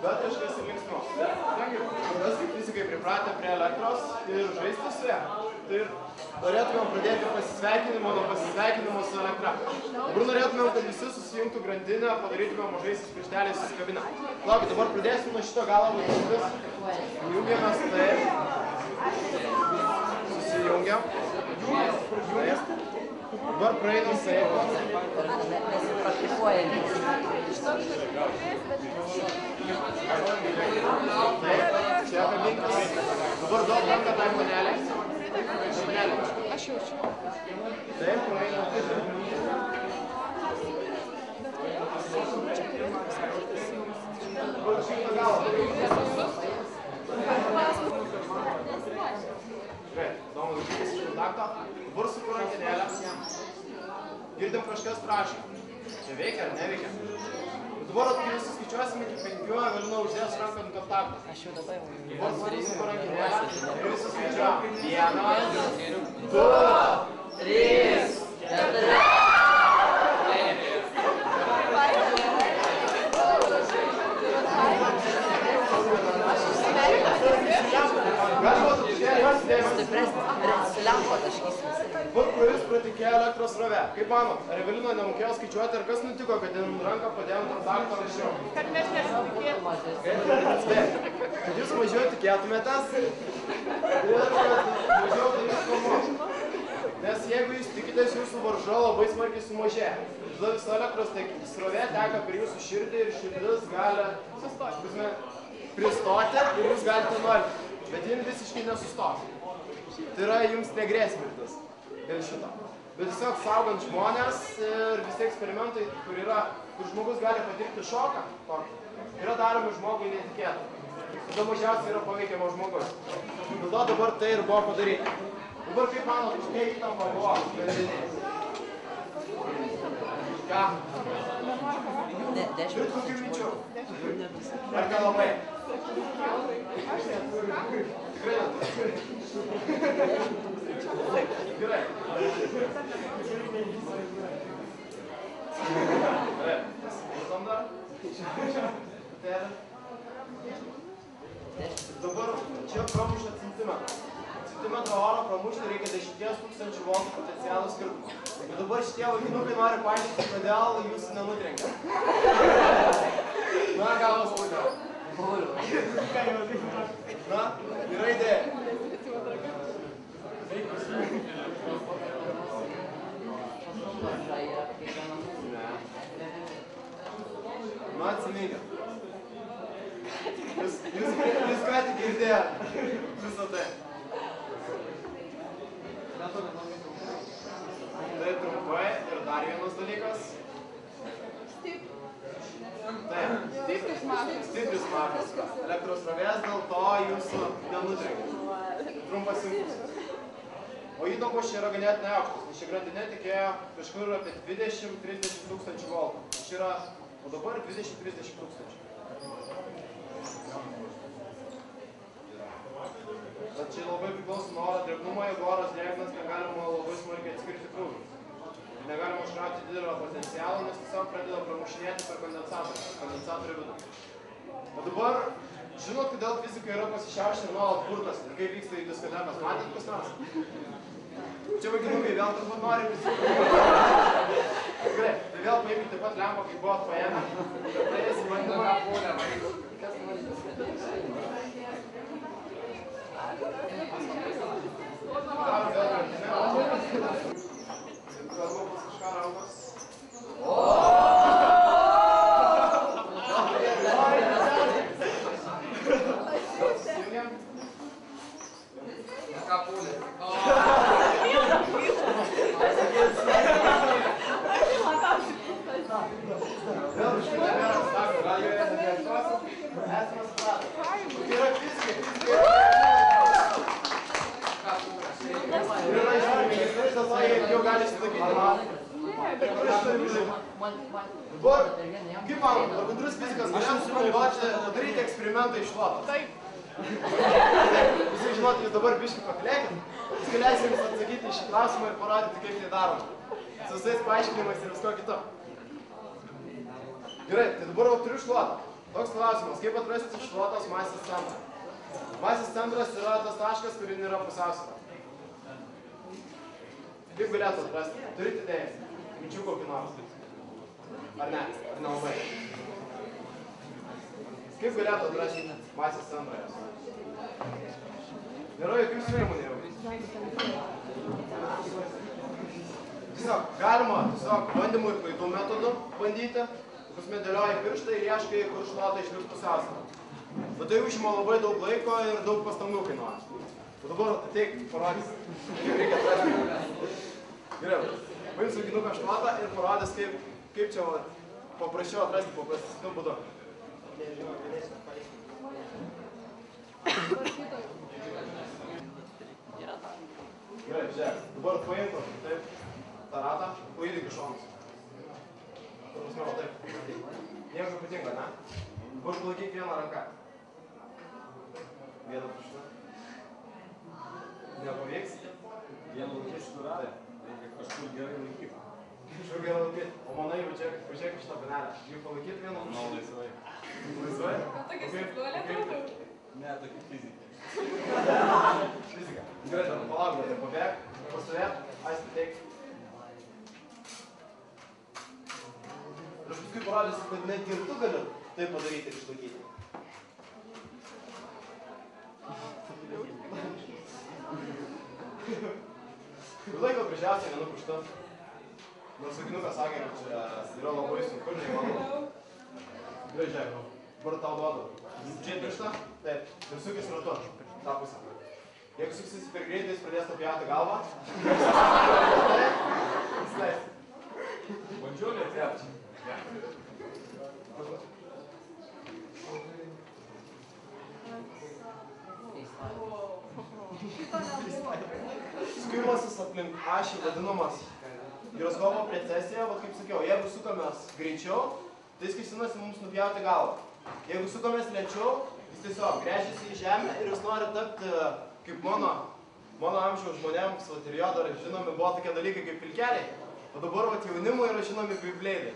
bet kažkas ir linksmiau. Mes kaip fizikai pripratę prie elektros ir žaisti su ją. Tai ir norėtumėm pradėti pasisveikinimą nuo pasisveikinimo su elektra. Dabar norėtumėm, kad visi susijungtų grandinę, padarytumėm mažaisiais piršteliais susikabinę. Laukit, dabar pradėsim nuo šito galo laikytis. Jungiamės taip. Susijungiam. Taip. Dabar praeinam taip. Nesipraktikuojam. Čia kabinkis. Dabar duok ranką tai panelė. Aš jaučiu. Taip, praeinam. Dabar šitą galą. Gerai, įdomu laikytis iš kontakto. Dabar suku rankinėlę. Girdim kažkas prašo. Čia veikia ar neveikia? Dabar, kai jūs suskaičiuosime iki 5, Evelina uždės ranką ant kontaktą. Aš jau dabar jau. Dabar suku rankinėlę ir jūs suskaičiuojam. 1, 2, 3, 4. Galima truputėlį pasidėmės. Stipresnis, lempa taškysim. Dabar pro jūs pratikėjo elektros srovė. Kaip manot, ar Evelina nemokėjo skaičiuoti, ar kas nutiko, kad jin ranką padėjo ant kontakto anksčiau? Kad mes nesitikėtume. Kad jūs mažiau tikėtumėtės ir kad mažiau dalis komos. Nes jeigu jūs tikitės, jūsų varža labai smarkiai sumažėja. Tada visa elektros srovė teka per jūsų širdį ir širdis gali pristoti ir jūs galite nualpti. Bet jin visiškai nesustos. Tai yra jums negrės mirtis dėl šito. Bet tiesiog saugant žmonės ir visi eksperimentai, kur žmogus gali patirti šoką, yra daromi žmogui netikėtai. Tada mažiausiai yra paveikiamas žmogus. Dėl to dabar tai ir buvo padaryti. Dabar kaip manot, kokia įtampa buvo grandinėje? Ką? Turit kokių minčių? Ar nelabai? Tikrai neturi. Gerai. Gerai. Matom dar? Dabar čia pramušta centimetrą. Centimetro oro pramušti reikia 10 000 voltų potencialų skirtumą. Ir dabar šitie vaikinukai nori paaiškinti, kodėl jūs nenutrenkia. Na, galas būdė. Na, yra idėja. Na, atsiminkit. Jūs ką tik girdėjo visą tai. Tai trumpai ir dar vienas dalykas. Stipris mažas. Stipris mažas. Elektros srovės dėl to jūsų nenutrenkia. Trumpas impulsas. O įtampos čia yra ganėtinai aukštas, nes ši grandinė tikėjo kažkur apie 20–30 tūkstančių voltų. O dabar 20–30 tūkstančių. Bet čia labai priklauso nuo oro drėgnumo, jeigu oras drėgnas, negalima labai smarkiai atskirti krūvius. Negalima užkrauti didelio potencialo, nes tiesiog pradeda pramušinėti per kondensatorių vidų. O dabar, žinot, kodėl fizika yra pasišiaušę nuolat kurtas ir kaip vyksta į diskotekas? Matėt kas nors? Čia vaikinukai vėl turbūt nori visi. Gerai, tai vėl paimkite taip pat lempą, kaip buvot paėmę. Pradėsim bandymą. Darom vėl grandinę. Kalbu pas kažką rankos. Susijungiam. Ką pūlė? Vėl iš nebėra stakų, gal jau nebeatosim. Esame supratę. Tai yra fizikai. Ir yra išmėginis, dėl to jie jau gali sudakyti. Dabar, kaip manom, ar bendrus fizikas galėjom sugalvoti padaryti eksperimentą iš loto? Taip. Visi žinot, jūs dabar biškį paklėkit, jūs galėsim jums atsakyti į šį klausimą ir parodyti, kaip tai daroma. Su visais paaiškinimais ir visko kito. Gerai, tai dabar turiu šluotą. Toks klausimas, kaip atrasti šluotos masės centrą? Masės centras yra tas taškas, kur yra pusiausvyra. Kaip galėtų atrasti? Turit idėją? Minčių kokį nors? Ar ne? Ar nelabai? Kaip galėtų atrasti masės centrą jos? Nėra jokių siūlymų nejau. Tiesiog galima bandymų ir klaidų metodu bandyti. Dėlioji pirštą ir ieškai, kur šluota išliks pusiausvyrą. Bet tai užima labai daug laiko ir daug pastangų kainuoja. O dabar ateik, parodys, kaip reikia atrasti. Gerai, paimsiu rankinuką šluotą ir parodys, kaip čia paprasčiau atrasti paprastesniu būdu. Gerai, žiūrėk, dabar paimtų taip tą ratą, pajudink iš šonus. Prasme, o taip. Nieko patinka, ne? Dabar palaikyk vieną ranką. Vieną pirštą. Nepavyks? Vieną laikyti šitą ratą. Reikia kažkur gerai laikyti. Kažkur gerai laikyti. O manai, pažiūrėk šitą panelę. Jų palaikyti vieną? Manau, laisvai. Laisvai? Tokia stiklolė būtų. Ne, tokia fizika. Fizika. Gerai, tada palauk, bet pabėg, pastovėk, aisti teik. Aš paskui parodysiu, kad netgi ir tu gali tai padaryti ir išlaikyti. Laiko gražiausiai vienu pirštu. Nors sakinukas sakė, kad čia yra labai sunku ir neįmanoma. Gerai, žiūrėk, dabar tau duodu. Čia pirštą, taip, ir sukis ratu, tą pusę. Jeigu suksis per greitai, jis pradės tapjauti galvą. Įsileisi. Bandžiau neatsėpti. Skuimasis aplink ašį vadinamas giroskopo precesija, va kaip sakiau, jeigu sukamės greičiau, tai jis kėsinasi mums nupjauti galvą. Jeigu sukamės lėčiau, jis tiesiog gręžiasi į žemę ir jis nori tapti, kaip mano amžiaus žmonėms, ir jo dar žinomi buvo tokie dalykai kaip pilkeliai, o dabar jaunimui yra žinomi kaip bleidai.